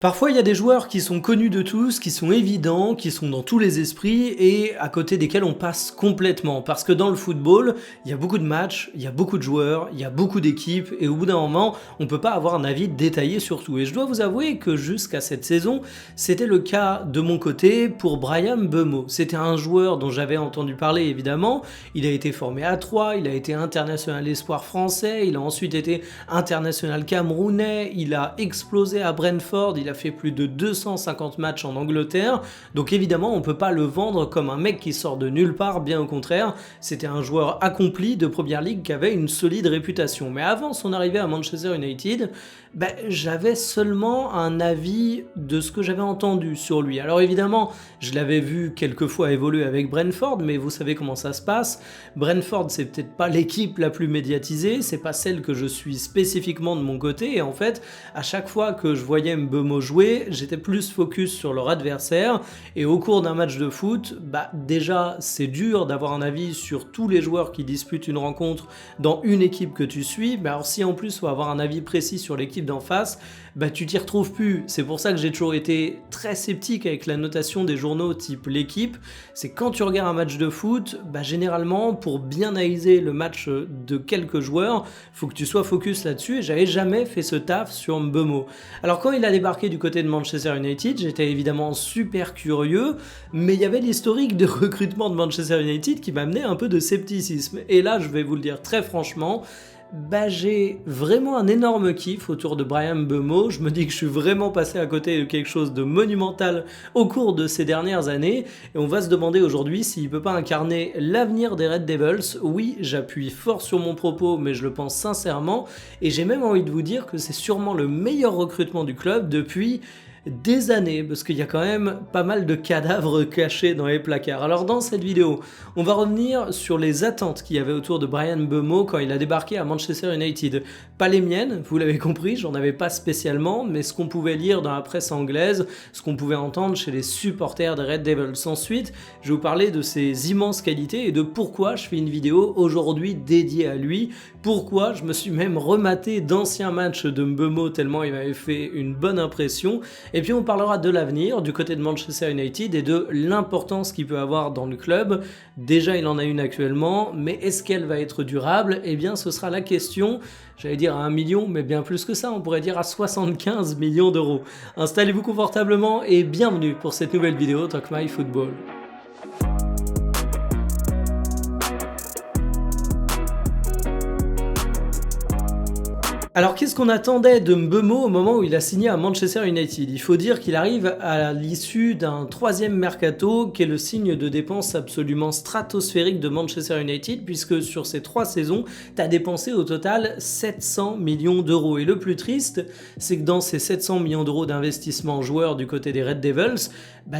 Parfois, il y a des joueurs qui sont connus de tous, qui sont évidents, qui sont dans tous les esprits et à côté desquels on passe complètement. Parce que dans le football, il y a beaucoup de matchs, il y a beaucoup de joueurs, il y a beaucoup d'équipes et au bout d'un moment, on peut pas avoir un avis détaillé sur tout. Et je dois vous avouer que jusqu'à cette saison, c'était le cas de mon côté pour Bryan Mbeumo. C'était un joueur dont j'avais entendu parler évidemment. Il a été formé à Troyes, il a été international espoir français, il a ensuite été international camerounais, il a explosé à Brentford, il a fait plus de 250 matchs en Angleterre, donc évidemment on peut pas le vendre comme un mec qui sort de nulle part, bien au contraire, c'était un joueur accompli de Premier League qui avait une solide réputation. Mais avant son arrivée à Manchester United, j'avais seulement un avis de ce que j'avais entendu sur lui. Alors évidemment, je l'avais vu quelques fois évoluer avec Brentford, mais vous savez comment ça se passe. Brentford, c'est peut-être pas l'équipe la plus médiatisée, c'est pas celle que je suis spécifiquement de mon côté, et en fait, à chaque fois que je voyais Mbeumo jouer, j'étais plus focus sur leur adversaire, et au cours d'un match de foot, déjà, c'est dur d'avoir un avis sur tous les joueurs qui disputent une rencontre dans une équipe que tu suis, mais alors si en plus il faut avoir un avis précis sur l'équipe d'en face, tu t'y retrouves plus. C'est pour ça que j'ai toujours été très sceptique avec la notation des journaux type l'équipe. C'est quand tu regardes un match de foot, généralement pour bien analyser le match de quelques joueurs, faut que tu sois focus là-dessus, et j'avais jamais fait ce taf sur Mbeumo. Alors quand il a débarqué du côté de Manchester United, j'étais évidemment super curieux, mais il y avait l'historique de recrutement de Manchester United qui m'amenait un peu de scepticisme. Et là, je vais vous le dire très franchement, j'ai vraiment un énorme kiff autour de Bryan Mbeumo. Je me dis que je suis vraiment passé à côté de quelque chose de monumental au cours de ces dernières années, et on va se demander aujourd'hui s'il peut pas incarner l'avenir des Red Devils. Oui, j'appuie fort sur mon propos, mais je le pense sincèrement, et j'ai même envie de vous dire que c'est sûrement le meilleur recrutement du club depuis des années, parce qu'il y a quand même pas mal de cadavres cachés dans les placards. Alors dans cette vidéo, on va revenir sur les attentes qu'il y avait autour de Bryan Mbeumo quand il a débarqué à Manchester United. Pas les miennes, vous l'avez compris, j'en avais pas spécialement, mais ce qu'on pouvait lire dans la presse anglaise, ce qu'on pouvait entendre chez les supporters des Red Devils. Ensuite, je vais vous parler de ses immenses qualités et de pourquoi je fais une vidéo aujourd'hui dédiée à lui, pourquoi je me suis même rematé d'anciens matchs de Mbeumo tellement il m'avait fait une bonne impression. Et puis on parlera de l'avenir du côté de Manchester United et de l'importance qu'il peut avoir dans le club. Déjà il en a une actuellement, mais est-ce qu'elle va être durable? Eh bien ce sera la question, j'allais dire à 1 million, mais bien plus que ça, on pourrait dire à 75 millions d'euros. Installez-vous confortablement et bienvenue pour cette nouvelle vidéo Talk My Football. Alors qu'est-ce qu'on attendait de Mbeumo au moment où il a signé à Manchester United? Il faut dire qu'il arrive à l'issue d'un troisième mercato qui est le signe de dépenses absolument stratosphérique de Manchester United, puisque sur ces 3 saisons, tu as dépensé au total 700 millions d'euros. Et le plus triste, c'est que dans ces 700 millions d'euros d'investissement en joueurs du côté des Red Devils,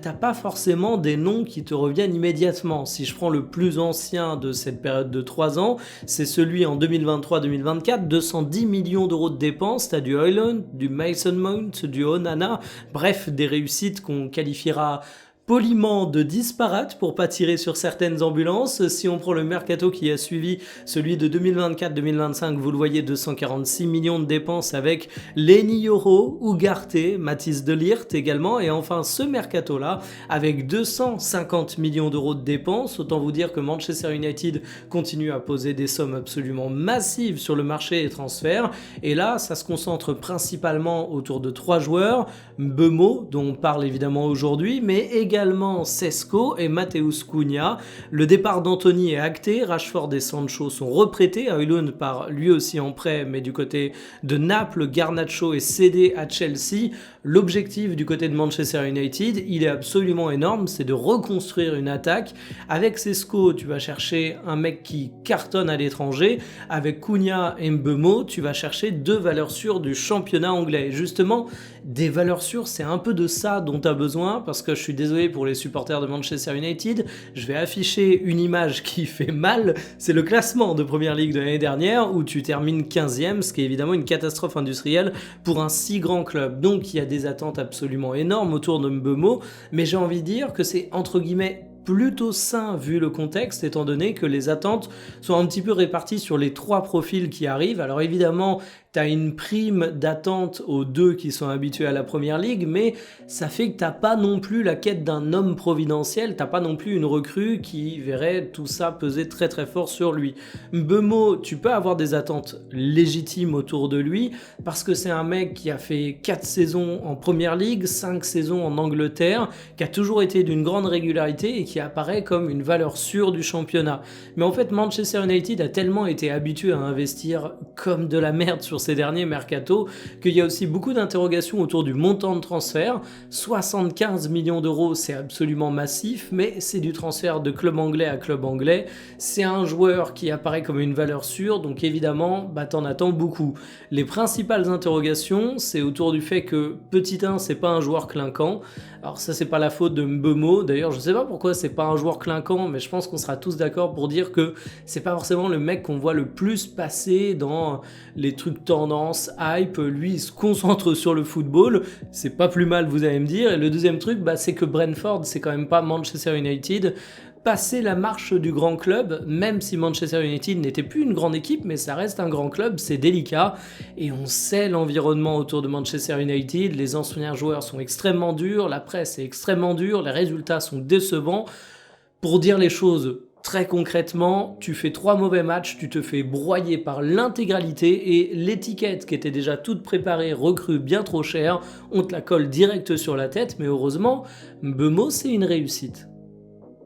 t'as pas forcément des noms qui te reviennent immédiatement. Si je prends le plus ancien de cette période de 3 ans, c'est celui en 2023-2024, 210 millions d'euros de dépenses. T'as du Højlund, du Mason Mount, du Onana, bref, des réussites qu'on qualifiera poliment de disparate pour pas tirer sur certaines ambulances. Si on prend le mercato qui a suivi celui de 2024-2025, vous le voyez, 246 millions de dépenses avec Leny Yoro, Ugarte, Matthijs de Ligt également, et enfin ce mercato là avec 250 millions d'euros de dépenses. Autant vous dire que Manchester United continue à poser des sommes absolument massives sur le marché des transferts, et là ça se concentre principalement autour de 3 joueurs, Mbeumo dont on parle évidemment aujourd'hui, mais également Sesko et Matheus Cunha. Le départ d'Anthony est acté, Rashford et Sancho sont reprêtés, Højlund part lui aussi en prêt mais du côté de Naples, Garnacho est cédé à Chelsea. L'objectif du côté de Manchester United, il est absolument énorme, c'est de reconstruire une attaque. Avec Sesko, tu vas chercher un mec qui cartonne à l'étranger, avec Cunha et Mbeumo, tu vas chercher 2 valeurs sûres du championnat anglais. Et justement, des valeurs sûres, c'est un peu de ça dont tu as besoin, parce que je suis désolé pour les supporters de Manchester United, je vais afficher une image qui fait mal, c'est le classement de Premier League de l'année dernière où tu termines 15e, ce qui est évidemment une catastrophe industrielle pour un si grand club. Donc il y a des attentes absolument énormes autour de Mbeumo, mais j'ai envie de dire que c'est entre guillemets plutôt sain vu le contexte, étant donné que les attentes sont un petit peu réparties sur les 3 profils qui arrivent. Alors évidemment, tu as une prime d'attente aux 2 qui sont habitués à la Première Ligue, mais ça fait que t'as pas non plus la quête d'un homme providentiel, t'as pas non plus une recrue qui verrait tout ça peser très très fort sur lui. Mbeumo, tu peux avoir des attentes légitimes autour de lui, parce que c'est un mec qui a fait 4 saisons en Première Ligue, 5 saisons en Angleterre, qui a toujours été d'une grande régularité et qui apparaît comme une valeur sûre du championnat. Mais en fait, Manchester United a tellement été habitué à investir comme de la merde sur ces derniers mercato qu'il y a aussi beaucoup d'interrogations autour du montant de transfert. 75 millions d'euros, c'est absolument massif, mais c'est du transfert de club anglais à club anglais. C'est un joueur qui apparaît comme une valeur sûre, donc évidemment, t'en attends beaucoup. Les principales interrogations, c'est autour du fait que petit 1, c'est pas un joueur clinquant. Alors ça, c'est pas la faute de Mbeumo. D'ailleurs, je sais pas pourquoi c'est pas un joueur clinquant, mais je pense qu'on sera tous d'accord pour dire que c'est pas forcément le mec qu'on voit le plus passer dans les trucs tendance, hype. Lui, il se concentre sur le football. C'est pas plus mal, vous allez me dire. Et le deuxième truc, c'est que Brentford, c'est quand même pas Manchester United. Passer la marche du grand club, même si Manchester United n'était plus une grande équipe, mais ça reste un grand club, c'est délicat. Et on sait l'environnement autour de Manchester United, les anciens joueurs sont extrêmement durs, la presse est extrêmement dure, les résultats sont décevants. Pour dire les choses très concrètement, tu fais 3 mauvais matchs, tu te fais broyer par l'intégralité et l'étiquette qui était déjà toute préparée, recrue bien trop chère, on te la colle direct sur la tête, mais heureusement, Mbeumo, c'est une réussite.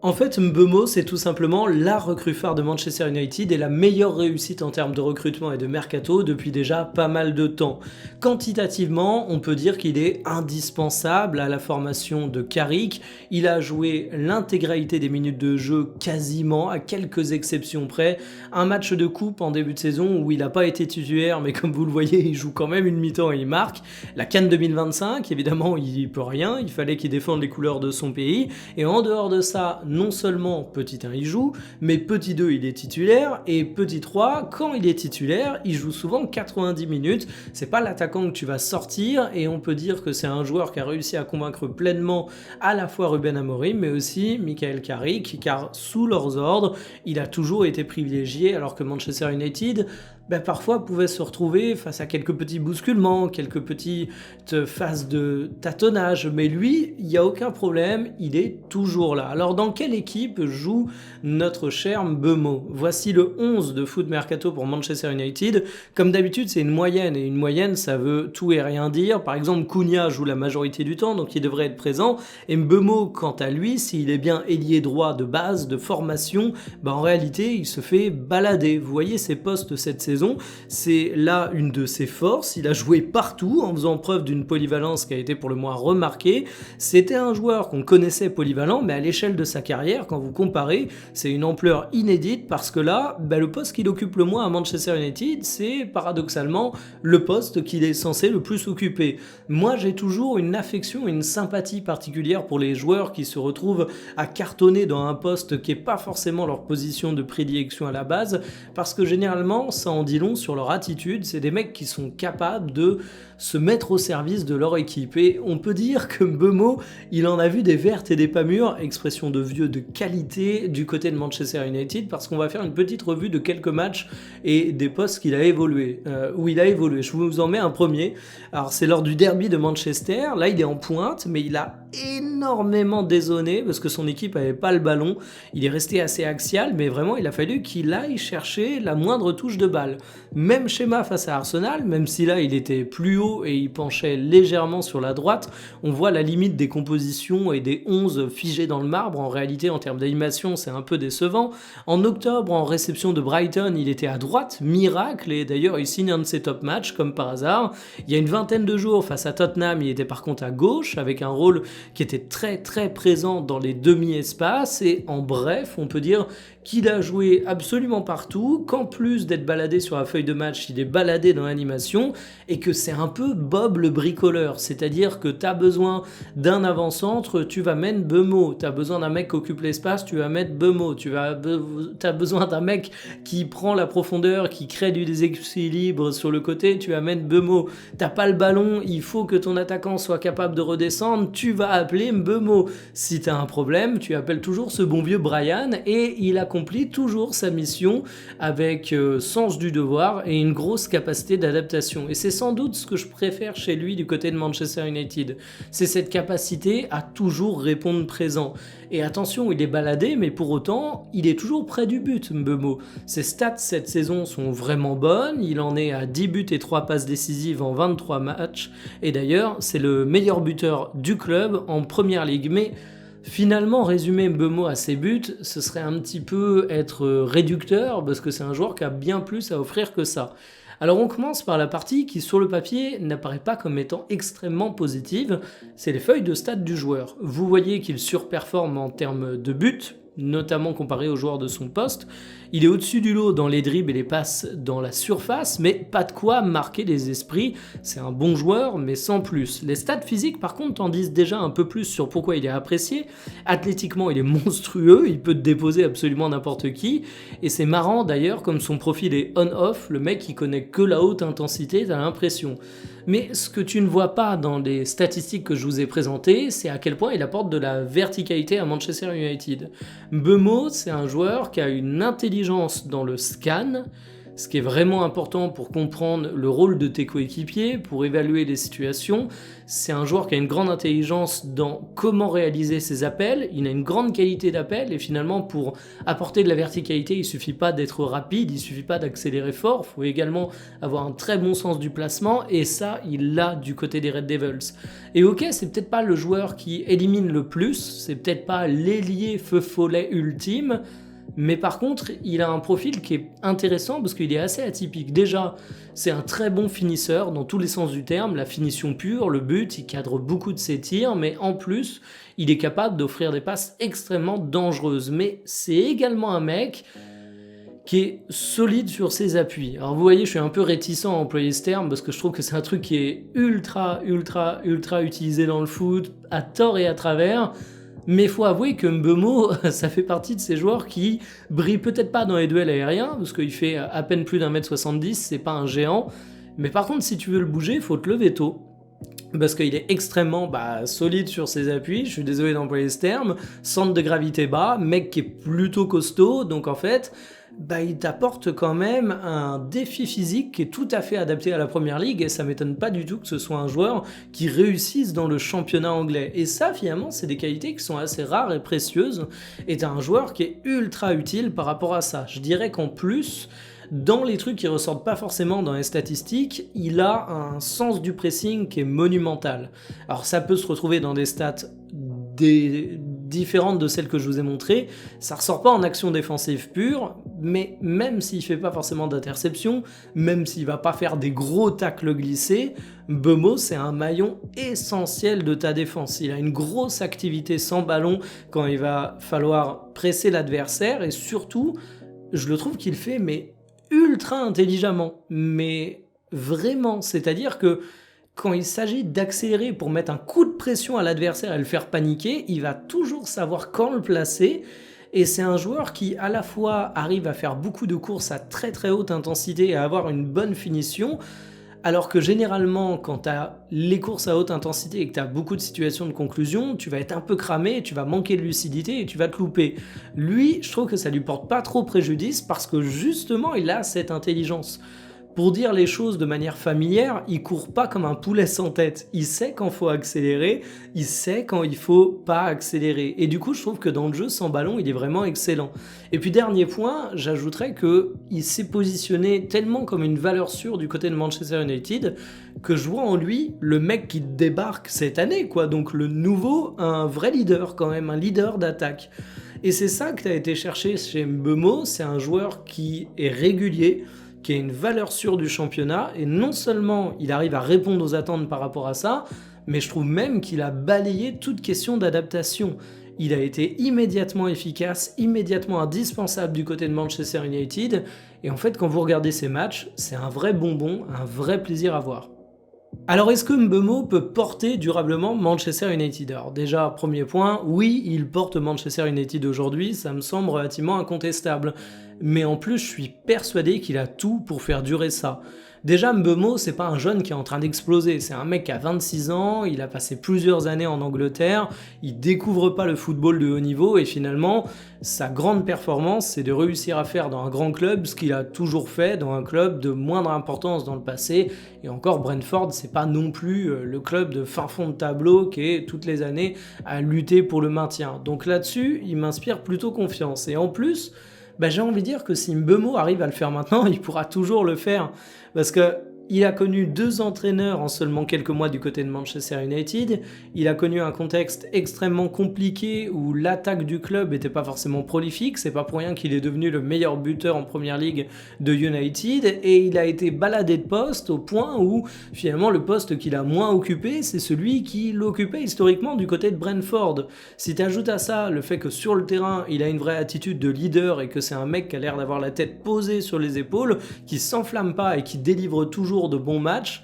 En fait, Mbeumo, c'est tout simplement la recrue phare de Manchester United et la meilleure réussite en termes de recrutement et de mercato depuis déjà pas mal de temps. Quantitativement, on peut dire qu'il est indispensable à la formation de Carrick. Il a joué l'intégralité des minutes de jeu quasiment, à quelques exceptions près. Un match de coupe en début de saison où il n'a pas été titulaire, mais comme vous le voyez, il joue quand même une mi-temps et il marque. La CAN 2025, évidemment, il peut rien, il fallait qu'il défende les couleurs de son pays. Et en dehors de ça, non seulement petit 1 il joue, mais petit 2 il est titulaire, et petit 3, quand il est titulaire, il joue souvent 90 minutes, c'est pas l'attaquant que tu vas sortir, et on peut dire que c'est un joueur qui a réussi à convaincre pleinement à la fois Ruben Amorim, mais aussi Michael Carrick, car sous leurs ordres, il a toujours été privilégié, alors que Manchester United parfois pouvait se retrouver face à quelques petits bousculements, quelques petites phases de tâtonnage, mais lui, il n'y a aucun problème, il est toujours là. Alors dans quelle équipe joue notre cher Mbeumo? Voici le 11 de Foot Mercato pour Manchester United. Comme d'habitude, c'est une moyenne, et une moyenne, ça veut tout et rien dire. Par exemple, Cunha joue la majorité du temps, donc il devrait être présent, et Mbeumo, quant à lui, s'il est bien ailier droit de base, de formation, en réalité, il se fait balader. Vous voyez ses postes cette saison, c'est là une de ses forces, il a joué partout en faisant preuve d'une polyvalence qui a été pour le moins remarquée. C'était un joueur qu'on connaissait polyvalent, mais à l'échelle de sa carrière, quand vous comparez, c'est une ampleur inédite parce que là, le poste qu'il occupe le moins à Manchester United, c'est paradoxalement le poste qu'il est censé le plus occuper. Moi, j'ai toujours une affection, une sympathie particulière pour les joueurs qui se retrouvent à cartonner dans un poste qui n'est pas forcément leur position de prédilection à la base, parce que généralement, ça en dit long sur leur attitude, c'est des mecs qui sont capables de se mettre au service de leur équipe. Et on peut dire que Mbeumo, il en a vu des vertes et des pas mûres, expression de vieux de qualité du côté de Manchester United, parce qu'on va faire une petite revue de quelques matchs et des postes qu'il a évolué, où il a évolué. Je vous en mets un premier. Alors c'est lors du derby de Manchester, là il est en pointe, mais il a énormément désonné parce que son équipe avait pas le ballon, il est resté assez axial, mais vraiment il a fallu qu'il aille chercher la moindre touche de balle. Même schéma face à Arsenal, même si là il était plus haut et il penchait légèrement sur la droite, on voit la limite des compositions et des 11 figés dans le marbre. En réalité, en termes d'animation, c'est un peu décevant. En octobre, en réception de Brighton, il était à droite, miracle, et d'ailleurs il signe un de ses top matchs comme par hasard. Il y a une vingtaine de jours face à Tottenham, il était par contre à gauche avec un rôle qui était très très présent dans les demi-espaces, et en bref, on peut dire qu'il a joué absolument partout, qu'en plus d'être baladé sur la feuille de match, il est baladé dans l'animation, et que c'est un peu Bob le bricoleur, c'est-à-dire que tu as besoin d'un avant-centre, tu vas mettre Mbeumo, tu as besoin d'un mec qui occupe l'espace, tu vas mettre Mbeumo, tu as besoin d'un mec qui prend la profondeur, qui crée du déséquilibre sur le côté, tu vas mettre Mbeumo, t'as pas le ballon, il faut que ton attaquant soit capable de redescendre, tu vas pas appeler Mbeumo. Si t'as un problème, tu appelles toujours ce bon vieux Brian et il accomplit toujours sa mission avec sens du devoir et une grosse capacité d'adaptation. Et c'est sans doute ce que je préfère chez lui du côté de Manchester United. C'est cette capacité à toujours répondre présent. Et attention, il est baladé, mais pour autant, il est toujours près du but, Mbeumo. Ses stats cette saison sont vraiment bonnes, il en est à 10 buts et 3 passes décisives en 23 matchs, et d'ailleurs, c'est le meilleur buteur du club en Première Ligue. Mais finalement, résumer Mbeumo à ses buts, ce serait un petit peu être réducteur, parce que c'est un joueur qui a bien plus à offrir que ça. Alors on commence par la partie qui sur le papier n'apparaît pas comme étant extrêmement positive, c'est les feuilles de stats du joueur. Vous voyez qu'il surperforme en termes de buts, notamment comparé aux joueurs de son poste. Il est au-dessus du lot dans les dribbles et les passes dans la surface, mais pas de quoi marquer les esprits. C'est un bon joueur, mais sans plus. Les stats physiques, par contre, en disent déjà un peu plus sur pourquoi il est apprécié. Athlétiquement, il est monstrueux, il peut te déposer absolument n'importe qui. Et c'est marrant d'ailleurs, comme son profil est on-off, le mec il connaît que la haute intensité, t'as l'impression. Mais ce que tu ne vois pas dans les statistiques que je vous ai présentées, c'est à quel point il apporte de la verticalité à Manchester United. Mbeumo, c'est un joueur qui a une intelligence dans le scan, ce qui est vraiment important pour comprendre le rôle de tes coéquipiers, pour évaluer les situations. C'est un joueur qui a une grande intelligence dans comment réaliser ses appels, il a une grande qualité d'appel, et finalement pour apporter de la verticalité, il suffit pas d'être rapide, il suffit pas d'accélérer fort, il faut également avoir un très bon sens du placement, et ça, il l'a du côté des Red Devils. Et ok, c'est peut-être pas le joueur qui élimine le plus, c'est peut-être pas l'ailier feu follet ultime, mais par contre, il a un profil qui est intéressant parce qu'il est assez atypique. Déjà, c'est un très bon finisseur dans tous les sens du terme, la finition pure, le but, il cadre beaucoup de ses tirs, mais en plus, il est capable d'offrir des passes extrêmement dangereuses. Mais c'est également un mec qui est solide sur ses appuis. Alors vous voyez, je suis un peu réticent à employer ce terme parce que je trouve que c'est un truc qui est ultra utilisé dans le foot, à tort et à travers. Mais il faut avouer que Mbeumo, ça fait partie de ces joueurs qui brillent peut-être pas dans les duels aériens, parce qu'il fait à peine plus d'1m70, c'est pas un géant. Mais par contre, si tu veux le bouger, il faut te lever tôt. Parce qu'il est extrêmement solide sur ses appuis, je suis désolé d'employer ce terme, centre de gravité bas, mec qui est plutôt costaud, donc en fait, il t'apporte quand même un défi physique qui est tout à fait adapté à la Première Ligue, et ça m'étonne pas du tout que ce soit un joueur qui réussisse dans le championnat anglais. Et ça, finalement, c'est des qualités qui sont assez rares et précieuses, et t'as un joueur qui est ultra utile par rapport à ça. Je dirais qu'en plus, dans les trucs qui ressortent pas forcément dans les statistiques, il a un sens du pressing qui est monumental. Alors ça peut se retrouver dans des stats différentes de celles que je vous ai montrées, ça ressort pas en action défensive pure, mais même s'il fait pas forcément d'interception, même s'il va pas faire des gros tacles glissés, Mbeumo c'est un maillon essentiel de ta défense. Il a une grosse activité sans ballon quand il va falloir presser l'adversaire, et surtout, je le trouve qu'il fait ultra intelligemment, mais vraiment, c'est-à-dire que quand il s'agit d'accélérer pour mettre un coup de pression à l'adversaire et le faire paniquer, il va toujours savoir quand le placer, et c'est un joueur qui à la fois arrive à faire beaucoup de courses à très haute intensité et à avoir une bonne finition, alors que généralement, quand tu as les courses à haute intensité et que tu as beaucoup de situations de conclusion, tu vas être un peu cramé, tu vas manquer de lucidité et tu vas te louper. Lui, je trouve que ça lui porte pas trop préjudice parce que justement, il a cette intelligence. Pour dire les choses de manière familière, il court pas comme un poulet sans tête. Il sait quand faut accélérer, il sait quand il faut pas accélérer. Et du coup, je trouve que dans le jeu sans ballon, il est vraiment excellent. Et puis dernier point, j'ajouterais que il s'est positionné tellement comme une valeur sûre du côté de Manchester United que je vois en lui le mec qui débarque cette année, quoi. Donc le nouveau, un vrai leader quand même, un leader d'attaque. Et c'est ça que tu as été chercher chez Mbeumo, c'est un joueur qui est régulier, qui a une valeur sûre du championnat, et non seulement il arrive à répondre aux attentes par rapport à ça, mais je trouve même qu'il a balayé toute question d'adaptation. Il a été immédiatement efficace, immédiatement indispensable du côté de Manchester United, et en fait quand vous regardez ces matchs, c'est un vrai bonbon, un vrai plaisir à voir. Alors est-ce que Mbeumo peut porter durablement Manchester United? Alors déjà, premier point, oui, il porte Manchester United aujourd'hui, ça me semble relativement incontestable. Mais en plus, je suis persuadé qu'il a tout pour faire durer ça. Déjà, Mbeumo, c'est pas un jeune qui est en train d'exploser. C'est un mec qui a 26 ans, il a passé plusieurs années en Angleterre, il découvre pas le football de haut niveau et finalement, sa grande performance, c'est de réussir à faire dans un grand club ce qu'il a toujours fait dans un club de moindre importance dans le passé. Et encore, Brentford, c'est pas non plus le club de fin fond de tableau qui est toutes les années à lutter pour le maintien. Donc là-dessus, il m'inspire plutôt confiance. Et en plus, j'ai envie de dire que si Mbeumo arrive à le faire maintenant, il pourra toujours le faire. Parce que il a connu 2 entraîneurs en seulement quelques mois du côté de Manchester United. Il a connu un contexte extrêmement compliqué où l'attaque du club n'était pas forcément prolifique. C'est pas pour rien qu'il est devenu le meilleur buteur en première ligue de United. Et il a été baladé de poste au point où finalement le poste qu'il a moins occupé, c'est celui qu'il occupait historiquement du côté de Brentford. Si tu ajoutes à ça le fait que sur le terrain, il a une vraie attitude de leader et que c'est un mec qui a l'air d'avoir la tête posée sur les épaules, qui s'enflamme pas et qui délivre toujours de bons matchs,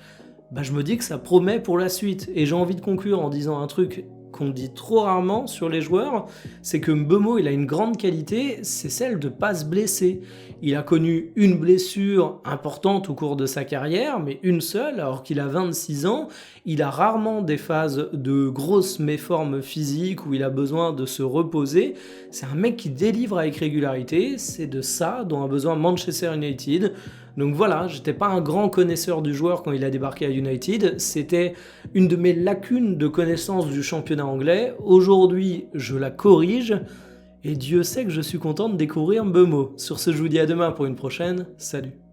je me dis que ça promet pour la suite. Et j'ai envie de conclure en disant un truc qu'on dit trop rarement sur les joueurs, c'est que Mbeumo, il a une grande qualité, c'est celle de pas se blesser. Il a connu une blessure importante au cours de sa carrière, mais une seule, alors qu'il a 26 ans. Il a rarement des phases de grosses méformes physiques où il a besoin de se reposer. C'est un mec qui délivre avec régularité, c'est de ça dont a besoin Manchester United. Donc voilà, j'étais pas un grand connaisseur du joueur quand il a débarqué à United, c'était une de mes lacunes de connaissance du championnat anglais. Aujourd'hui, je la corrige, et Dieu sait que je suis content de découvrir Mbeumo. Sur ce, je vous dis à demain pour une prochaine, salut.